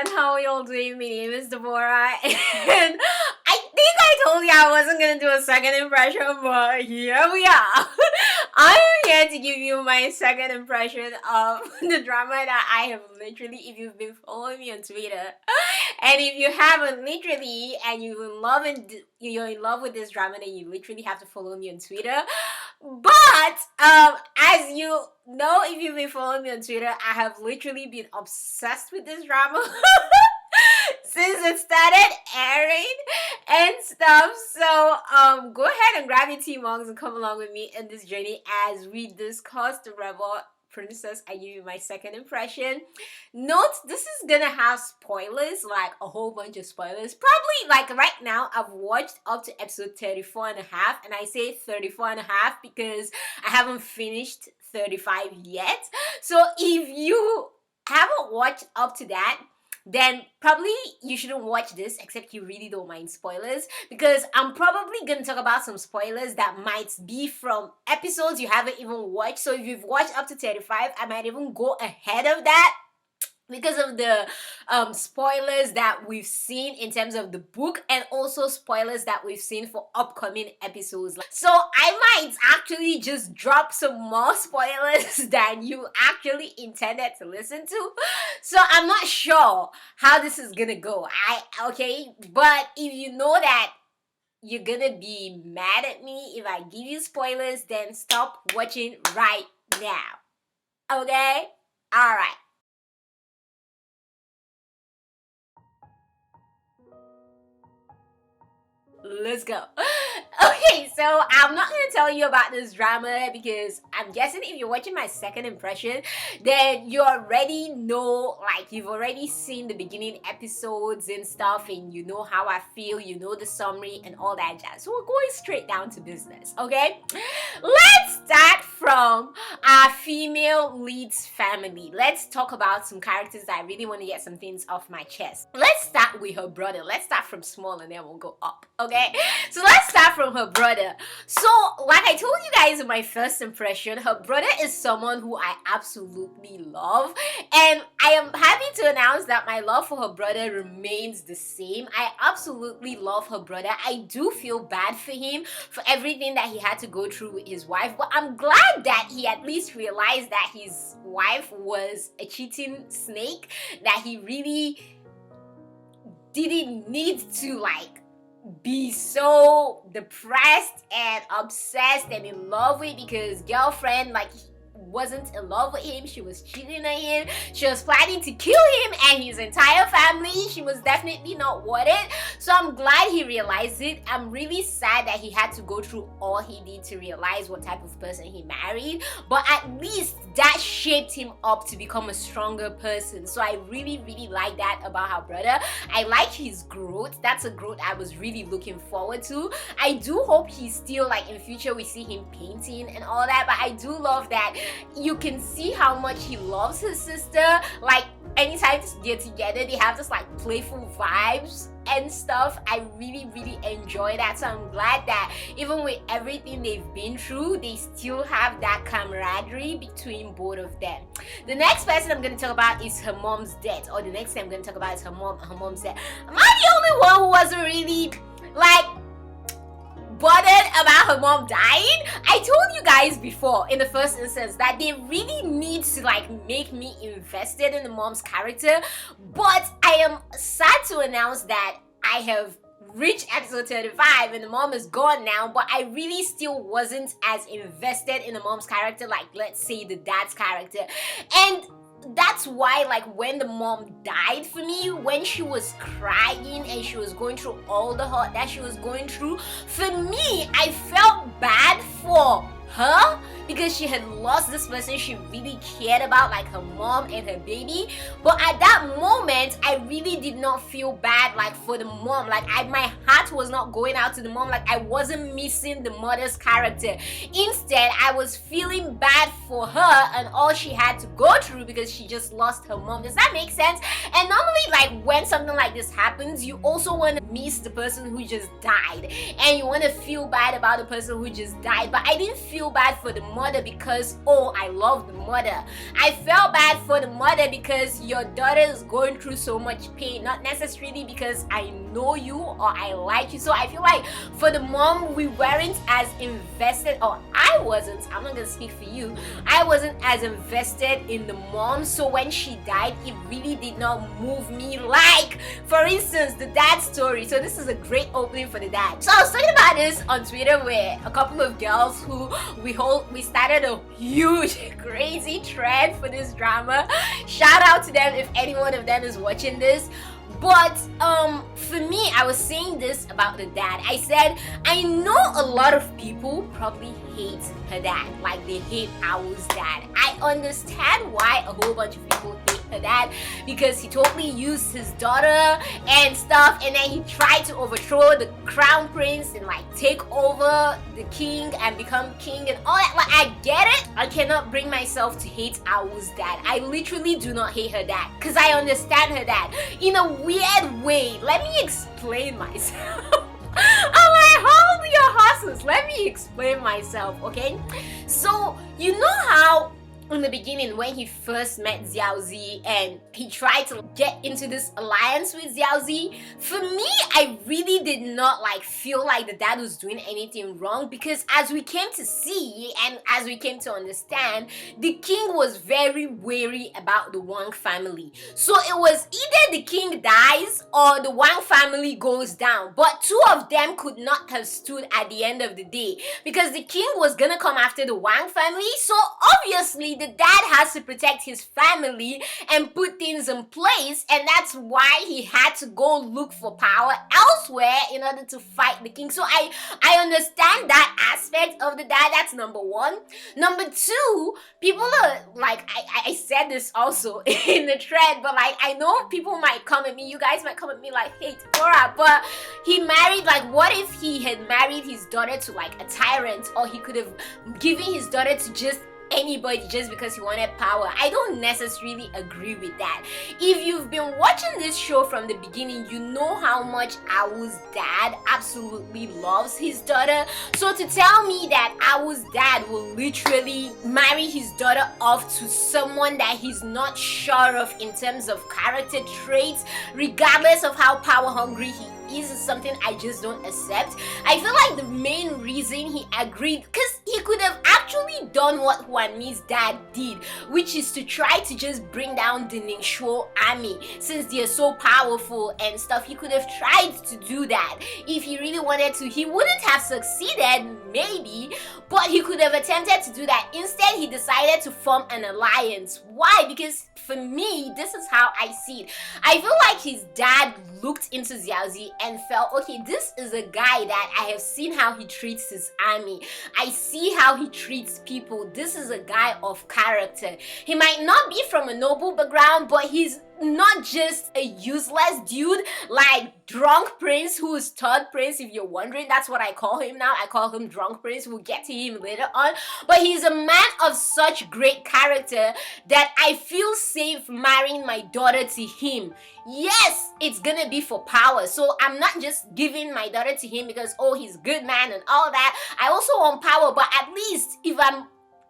everyone, how are y'all doing? My name is Deborah, and I think I told you I wasn't gonna do a second impression, but here we are. I'm here to give you my second impression of the drama that I have literally, if you've been following me on Twitter, and if you haven't literally, and you're in love with this drama, then you literally have to follow me on Twitter. But as you know, if you've been following me on Twitter, I have literally been obsessed with this drama since it started airing and stuff. So go ahead and grab your tea mugs and come along with me in this journey as we discuss the Rebel Princess. I give you my second impression. Note, this is gonna have spoilers, like a whole bunch of spoilers. Probably like right now I've watched up to episode 34 and a half, and I say 34 and a half because I haven't finished 35 yet. So if you haven't watched up to that, then probably you shouldn't watch this except you really don't mind spoilers, because I'm probably going to talk about some spoilers that might be from episodes you haven't even watched. So if you've watched up to 35, I might even go ahead of that because of the spoilers that we've seen in terms of the book, and also spoilers that we've seen for upcoming episodes. So I might actually just drop some more spoilers than you actually intended to listen to. So I'm not sure how this is gonna go. But if you know that you're gonna be mad at me if I give you spoilers, then stop watching right now. Okay? Alright. Let's go. Okay, so I'm not going to tell you about this drama because I'm guessing if you're watching my second impression, then you already know, like you've already seen the beginning episodes and stuff, and you know how I feel, you know the summary and all that jazz. So we're going straight down to business, okay? Let's start from our female lead's family. Let's talk about some characters that I really want to get some things off my chest. Let's start with her brother. Let's start from small and then we'll go up, okay? So let's start from her brother. So like I told you guys in my first impression, her brother is someone who I absolutely love, and I am happy to announce that my love for her brother remains the same. I absolutely love her brother. I do feel bad for him for everything that he had to go through with his wife, but I'm glad that he at least realized that his wife was a cheating snake, that he really didn't need to like be so depressed and obsessed and in love with, because girlfriend like wasn't in love with him, she was cheating on him, she was planning to kill him and his entire family. She was definitely not worth it. So I'm glad he realized it. I'm really sad that he had to go through all he did to realize what type of person he married, but at least that shaped him up to become a stronger person. So I really like that about her brother. I like his growth. That's a growth I was really looking forward to. I do hope he's still like in future we see him painting and all that, but I do love that you can see how much he loves his sister. Like anytime they're together, they have this like playful vibes and stuff. I really enjoy that. So I'm glad that even with everything they've been through, they still have that camaraderie between both of them. The next person I'm going to talk about is her mom's death, or the next thing I'm going to talk about is her mom's death. Am I the only one who wasn't really like bothered about her mom dying? I told you guys before in the first instance that they really need to like make me invested in the mom's character, but I am sad to announce that I have reached episode 35 and the mom is gone now, but I really still wasn't as invested in the mom's character like, let's say, the dad's character. And that's why like when the mom died, for me, when she was crying and she was going through all the hurt that she was going through, for me I felt bad for her because she had lost this person she really cared about, like her mom and her baby. But at that moment I really did not feel bad like for the mom. Like my heart was not going out to the mom. Like I wasn't missing the mother's character. Instead I was feeling bad for her and all she had to go through because she just lost her mom. Does that make sense? And normally like when something like this happens, you also want to miss the person who just died, and you want to feel bad about the person who just died. But I didn't feel bad for the mother because, oh, I love the mother. I felt bad for the mother because your daughter is going through so much pain, not necessarily because I know you or I like you. So I feel like for the mom, we weren't as invested, or I wasn't, I'm not gonna speak for you, I wasn't as invested in the mom. So when she died, it really did not move me, like for instance the dad story. So this is a great opening for the dad. So I was talking about this on Twitter with a couple of girls who we started a huge crazy thread for this drama. Shout out to them if any one of them is watching this. But for me, I was saying this about the dad. I said, I know a lot of people probably hate her dad, like they hate Awu's dad. I understand why a whole bunch of people hate her dad, because he totally used his daughter and stuff, and then he tried to overthrow the crown prince and like take over the king and become king and all that. Like, I get it. I cannot bring myself to hate Awu's dad. I literally do not hate her dad because I understand her dad in a weird way. Let me explain myself. I'm like, hold your horses. Let me explain myself, okay? So, you know how in the beginning when he first met Zhao Ziyi and he tried to get into this alliance with Zhao Ziyi, for me, I really did not like feel like the dad was doing anything wrong, because as we came to see and as we came to understand, the king was very wary about the Wang family. So it was either the king dies or the Wang family goes down, but two of them could not have stood at the end of the day, because the king was gonna come after the Wang family. So obviously the dad has to protect his family and put things in place, and that's why he had to go look for power elsewhere in order to fight the king. So I understand that aspect of the dad. That's number one. Number two, people are like, I said this also in the thread, but like I know people might come at me, you guys might come at me like, hey Tora, but he married, like what if he had married his daughter to like a tyrant, or he could have given his daughter to just anybody just because he wanted power? I don't necessarily agree with that. If you've been watching this show from the beginning, you know how much Awu's dad absolutely loves his daughter. So to tell me that Awu's dad will literally marry his daughter off to someone that he's not sure of in terms of character traits, regardless of how power hungry he is something I just don't accept. I feel like the main reason he agreed, because he could have actually done what Huan Mi's dad did, which is to try to just bring down the Ningxuo army, since they're so powerful and stuff. He could have tried to do that if he really wanted to. He wouldn't have succeeded, maybe, but he could have attempted to do that. Instead, he decided to form an alliance. Why? Because for me, this is how I see it. I feel like his dad looked into Zhao Ziyi and felt, okay, this is a guy that I have seen how he treats his army. I see how he treats people. This is a guy of character. He might not be from a noble background, but he's not just a useless dude like Drunk Prince, who is third prince. If you're wondering, that's what I call him now. I call him Drunk Prince. We'll get to him later on. But he's a man of such great character that I feel safe marrying my daughter to him. Yes, it's gonna be for power. So I'm not just giving my daughter to him because, oh, he's a good man and all that. I also want power, but at least if I'm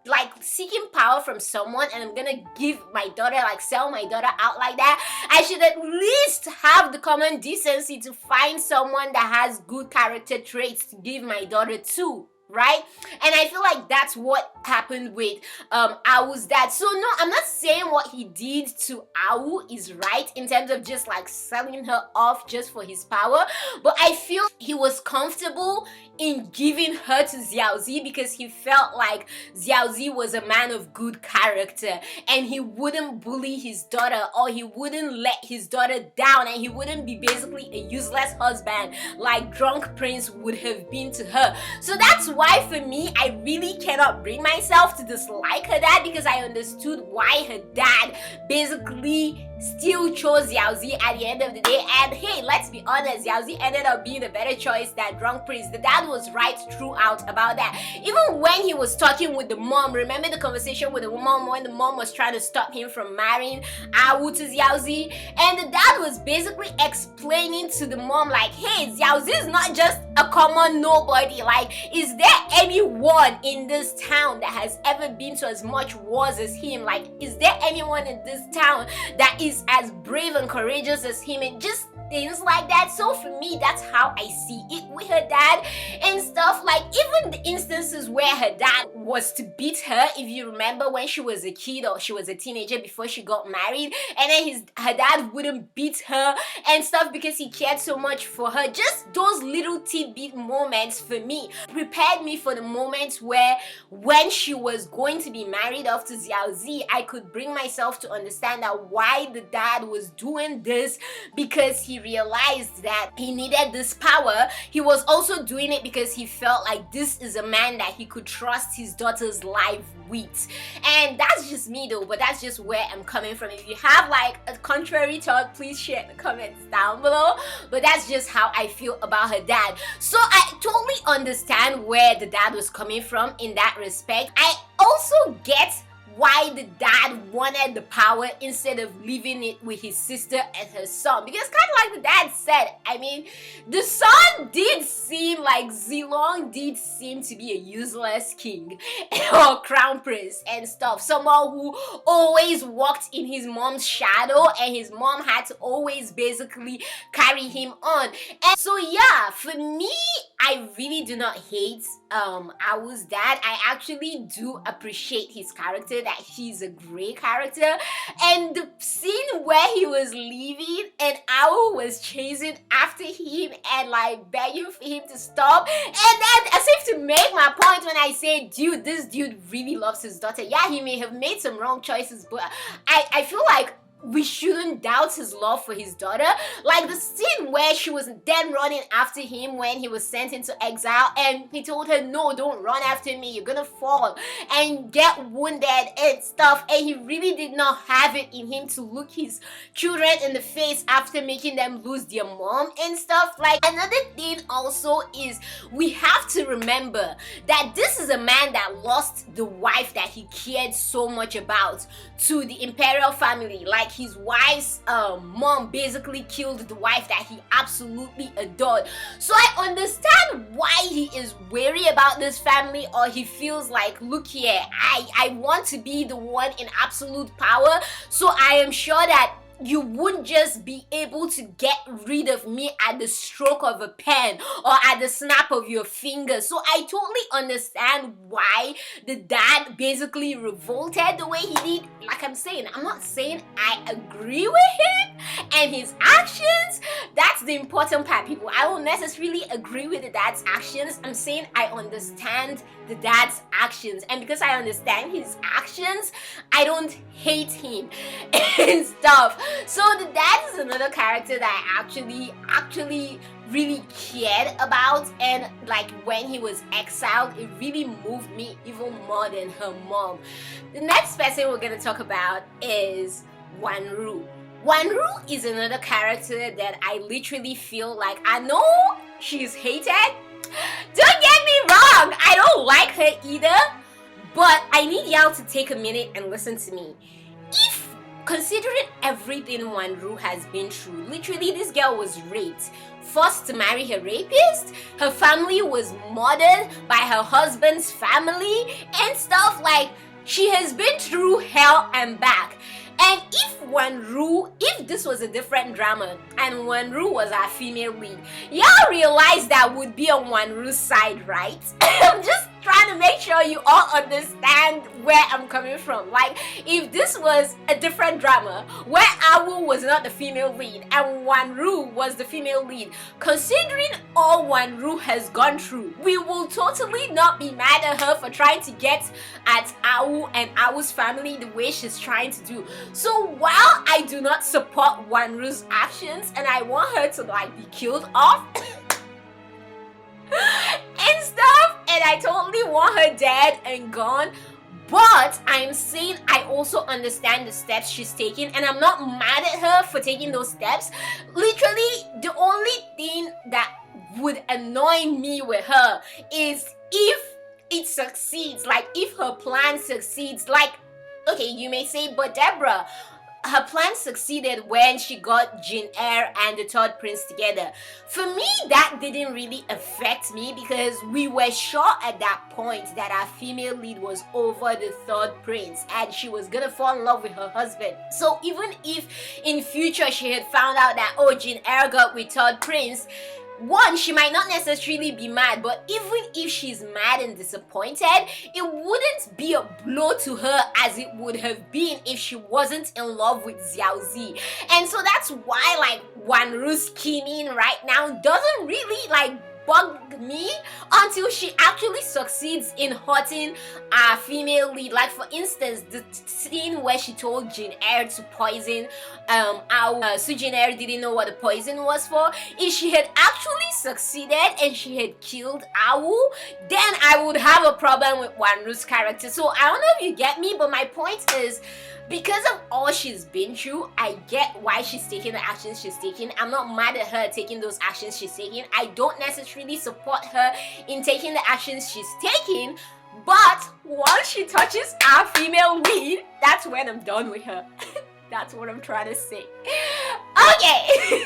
like seeking power from someone and I'm gonna give my daughter, like sell my daughter out like that, I should at least have the common decency to find someone that has good character traits to give my daughter to, right? And I feel like that's what happened with Awu's dad. So no, I'm not saying what he did to Awu is right in terms of just like selling her off just for his power, but I feel he was comfortable in giving her to Zhao Ziyi because he felt like Zhao Ziyi was a man of good character and he wouldn't bully his daughter, or he wouldn't let his daughter down, and he wouldn't be basically a useless husband like Drunk Prince would have been to her. So that's why for me, I really cannot bring myself to dislike her dad, because I understood why her dad basically still chose Zhao Ziyi at the end of the day. And hey, let's be honest, Zhao Ziyi ended up being a better choice than Drunk Prince. The dad was right throughout about that. Even when he was talking with the mom, remember the conversation with the mom when the mom was trying to stop him from marrying Awu to Zhao Ziyi, and the dad was basically explaining to the mom like, hey, Zhao Ziyi is not just a common nobody. Like, is there anyone in this town that has ever been to as much wars as him? Like, is there anyone in this town that is as brave and courageous as him? And just things like that. So for me, that's how I see it with her dad and stuff. Like, even the instances where her dad was to beat her, if you remember when she was a kid or she was a teenager before she got married, and then her dad wouldn't beat her and stuff because he cared so much for her. Just those little tidbit moments for me prepared me for the moments where when she was going to be married off to Zhao Ziyi, I could bring myself to understand that why the dad was doing this, because he realized that he needed this power. He was also doing it because he felt like this is a man that he could trust his daughter's life with. And that's just me though, but that's just where I'm coming from. If you have like a contrary thought, please share in the comments down below. But that's just how I feel about her dad. So I totally understand where the dad was coming from in that respect. I also get why the dad wanted the power instead of leaving it with his sister and her son, because kind of like the dad said, I mean, the son did seem like Zilong did seem to be a useless king or crown prince and stuff, someone who always walked in his mom's shadow and his mom had to always basically carry him on. And so yeah, for me, I really do not hate Awu's dad. I actually do appreciate his character, that he's a great character. And the scene where he was leaving and Awu was chasing after him and like begging for him to stop, and then as if to make my point when I say, dude, this dude really loves his daughter. Yeah, he may have made some wrong choices, but I feel like we shouldn't doubt his love for his daughter. Like the scene where she was then running after him when he was sent into exile, and he told her, no, don't run after me, you're gonna fall and get wounded and stuff. And he really did not have it in him to look his children in the face after making them lose their mom and stuff. Like, another thing also is we have to remember that this is a man that lost the wife that he cared so much about to the imperial family. Like, his wife's mom basically killed the wife that he absolutely adored. So I understand why he is wary about this family, or he feels like, look here, I want to be the one in absolute power, so I am sure that you wouldn't just be able to get rid of me at the stroke of a pen or at the snap of your fingers. So I totally understand why the dad basically revolted the way he did. Like I'm saying, I'm not saying I agree with him and his actions. That's the important part, people. I won't necessarily agree with the dad's actions. I'm saying I understand the dad's actions, and because I understand his actions, I don't hate him and stuff. So the dad is another character that I actually really cared about, and like when he was exiled, it really moved me even more than her mom. The next person we're gonna talk about is Wan Ru. Wan Ru is another character that I literally feel like, I know she's hated. Don't get me wrong, I don't like her either, but I need y'all to take a minute and listen to me. If, considering everything Wan Ru has been through, literally this girl was raped, forced to marry her rapist, her family was murdered by her husband's family and stuff, like she has been through hell and back. And if this was a different drama and Wan Ru was our female lead, y'all realize that would be on Wan Ru's side, right? I'm just trying to make sure you all understand where I'm coming from. Like, if this was a different drama where Awu was not the female lead and Wan Ru was the female lead, considering all Wan Ru has gone through, we will totally not be mad at her for trying to get at Awu and Awu's family the way she's trying to do. So while I do not support Wan Ru's actions and I want her to like be killed off and stuff, and I totally want her dead and gone, But I'm saying I also understand the steps she's taking, and I'm not mad at her for taking those steps. Literally, the only thing that would annoy me with her is if it succeeds, like if her plan succeeds. Like, okay, you may say, but Deborah, her plan succeeded when she got Jin Air and the third prince together. For me, that didn't really affect me because we were sure at that point that our female lead was over the third prince and she was gonna fall in love with her husband. So even if in future she had found out that, oh, Jin Air got with third prince, one, she might not necessarily be mad, but even if she's mad and disappointed, it wouldn't be a blow to her as it would have been if she wasn't in love with Zhao Ziyi. And so that's why, like, Wan Ru's scheming right now doesn't really, like, bug me until she actually succeeds in hurting our female lead. Like, for instance, the scene where she told Jin Air to poison so Jin Air didn't know what the poison was for. If she had actually succeeded and she had killed Awu, then I would have a problem with Wan Ru's character. So I don't know if you get me, but my point is, because of all she's been through, I get why she's taking the actions she's taking. I'm not mad at her taking those actions she's taking. I don't necessarily support her in taking the actions she's taking, but once she touches our female lead, that's when I'm done with her. That's what I'm trying to say. Okay,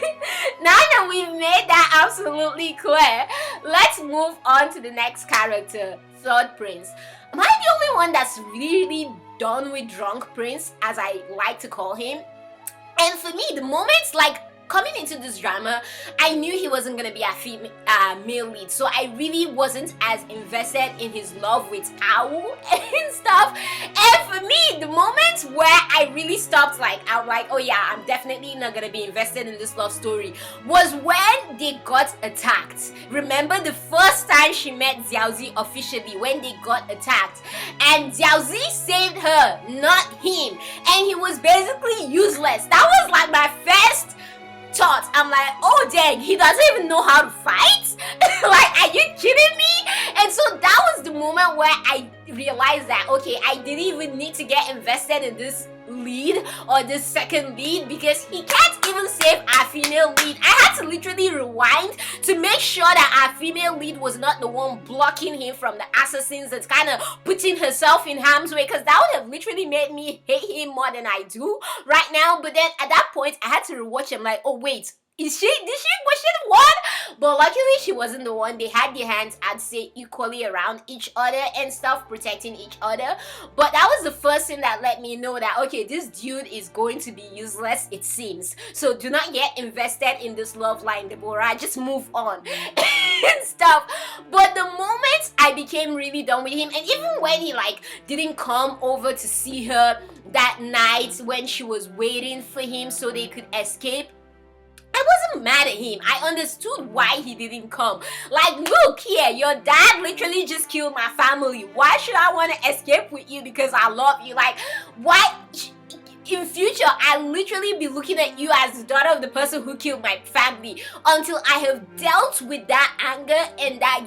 now that we've made that absolutely clear, let's move on to the next character, third prince. Am I the only one that's really done with drunk prince, as I like to call him? And for me, the moments, like, coming into this drama, I knew he wasn't gonna be a male lead, so I really wasn't as invested in his love with Awu and stuff. And for me, the moments where I really stopped, like, I'm like, oh yeah, I'm definitely not gonna be invested in this love story, was when they got attacked. Remember the first time she met Zhao Ziyi officially, when they got attacked, and Zhao Ziyi saved her, not him, and he was basically useless. That was like my first thought. I'm like, oh dang, he doesn't even know how to fight? Like, are you kidding me? And so that was the moment where I realized that, okay, I didn't even need to get invested in this lead or this second lead because he can't even save our female lead. I had to literally rewind to make sure that our female lead was not the one blocking him from the assassins that's kind of putting herself in harm's way, because that would have literally made me hate him more than I do right now. But then at that point I had to rewatch him, like, oh wait, was she the one? But luckily she wasn't the one. They had their hands, I'd say, equally around each other and stuff, protecting each other. But that was the first thing that let me know that, okay, this dude is going to be useless, it seems. So do not get invested in this love line, Deborah. Just move on and stuff. But the moment I became really done with him, and even when he, like, didn't come over to see her that night when she was waiting for him so they could escape, I wasn't mad at him. I understood why he didn't come. Like, look here, your dad literally just killed my family. Why should I want to escape with you because I love you? Like, why? In future, I'll literally be looking at you as the daughter of the person who killed my family until I have dealt with that anger and that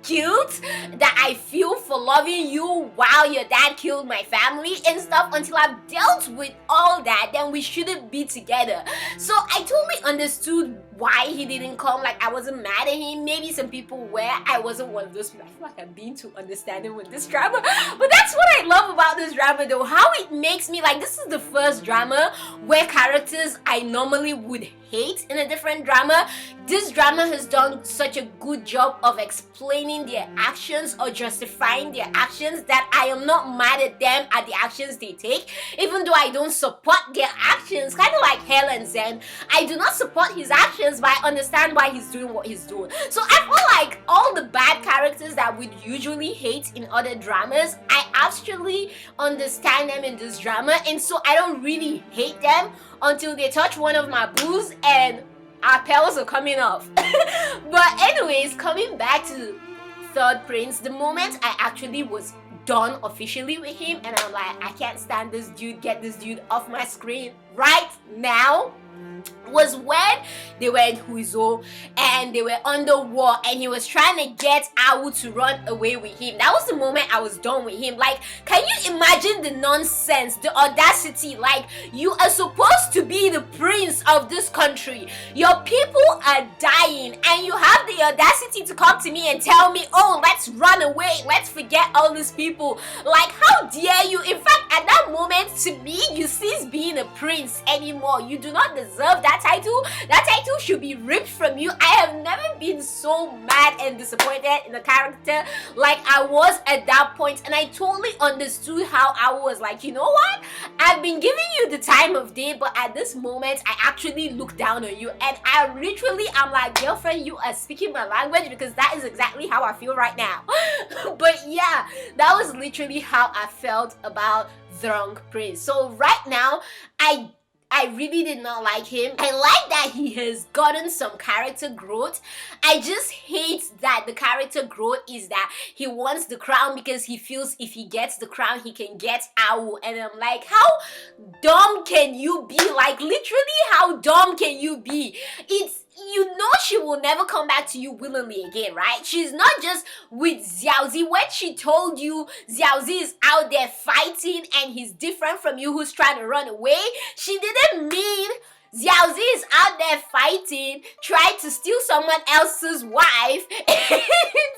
guilt that I feel for loving you while your dad killed my family and stuff. Until I've dealt with all that, then we shouldn't be together. So I totally understood why he didn't come. Like, I wasn't mad at him. Maybe some people were. I wasn't one of those people. I feel like I'm being too understanding with this drama. But that's what I love about this drama though. How it makes me, like, this is the first drama where characters I normally would hate in a different drama, this drama has done such a good job of explaining their actions or justifying their actions that I am not mad at them at the actions they take, even though I don't support their actions. Kind of like Hell and Zen, I do not support his actions, but I understand why he's doing what he's doing. So I feel like all the bad characters that we'd usually hate in other dramas, I actually understand them in this drama, and so I don't really hate them until they touch one of my boos and our pals are coming off. But anyways, coming back to Third Prince, the moment I actually was done officially with him and I'm like, I can't stand this dude, get this dude off my screen right now, was when they were in Huizhou and they were under war and he was trying to get Awu to run away with him. That was the moment I was done with him. Like, can you imagine the nonsense, the audacity? Like, you are supposed to be the prince of this country. Your people are dying and you have the audacity to come to me and tell me, oh, let's run away, let's forget all these people. Like, how dare you? In fact, at that moment, to me, you cease being a prince anymore. You do not deserve that title. That title should be ripped from you. I have never been so mad and disappointed in a character like I was at that point, and I totally understood how I was like, you know what? I've been giving you the time of day, but at this moment, I actually look down on you, and I literally am like, girlfriend, you are speaking my language, because that is exactly how I feel right now. But yeah, that was literally how I felt about Zhang Prince. So right now, I really did not like him. I like that he has gotten some character growth. I just hate that the character growth is that he wants the crown because he feels if he gets the crown, he can get Awu. And I'm like, how dumb can you be? Like, literally, how dumb can you be? You know she will never come back to you willingly again, right? She's not just with Zhao Ziyi. When she told you Zhao Ziyi is out there fighting and he's different from you who's trying to run away, she didn't mean Zhao Ziyi is out there fighting, trying to steal someone else's wife and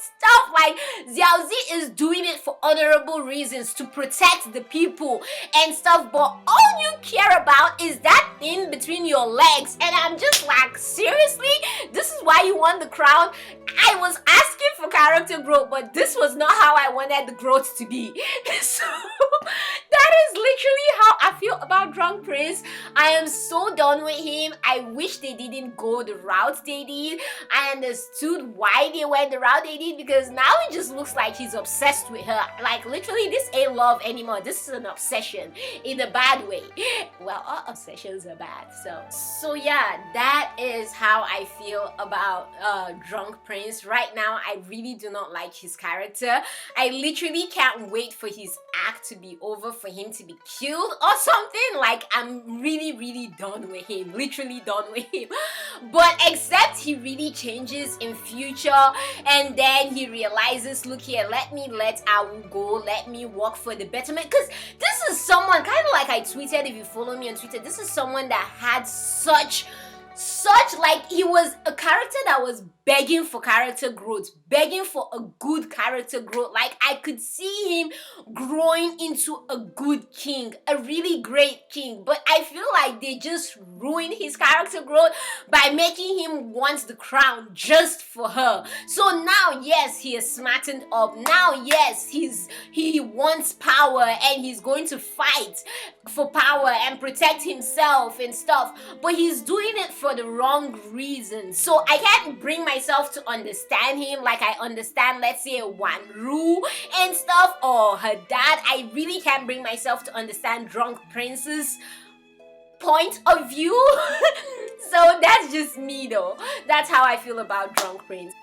stuff. Like, Zhao Ziyi is doing it for honorable reasons, to protect the people and stuff, but all you care about is that thing between your legs. And I'm just like, seriously? This is why you won the crown? I was asking for character growth, but this was not how I wanted the growth to be. So that is literally how I feel about Zhang Prince. I am so done with him. I wish they didn't go the route they did. I understood why they went the route they did, because now it just looks like he's obsessed with her. Like, literally, this ain't love anymore. This is an obsession in a bad way. Well, all obsessions are bad. So yeah, that is how I feel about Zhang Prince. Right now, I really do not like his character. I literally can't wait for his act to be over, for him to be killed or something. Like, I'm really done with him. Literally done with him. But except he really changes in future and then he realizes, look here, let Awu go, let me work for the betterment. Because this is someone, kind of like I tweeted, if you follow me on Twitter, this is someone that had such, like, he was a character that was begging for character growth, begging for a good character growth. Like, I could see him growing into a good king, a really great king. But I feel like they just ruined his character growth by making him want the crown just for her. So now, yes, he is smartened up. Now, yes, he wants power and he's going to fight for power and protect himself and stuff. But he's doing it for the wrong reasons. So I can't bring myself to understand him like I understand, let's say, Wan Ru and stuff, or her dad. I really can't bring myself to understand Zhang Prince's point of view. So that's just me though. That's how I feel about Zhang Prince.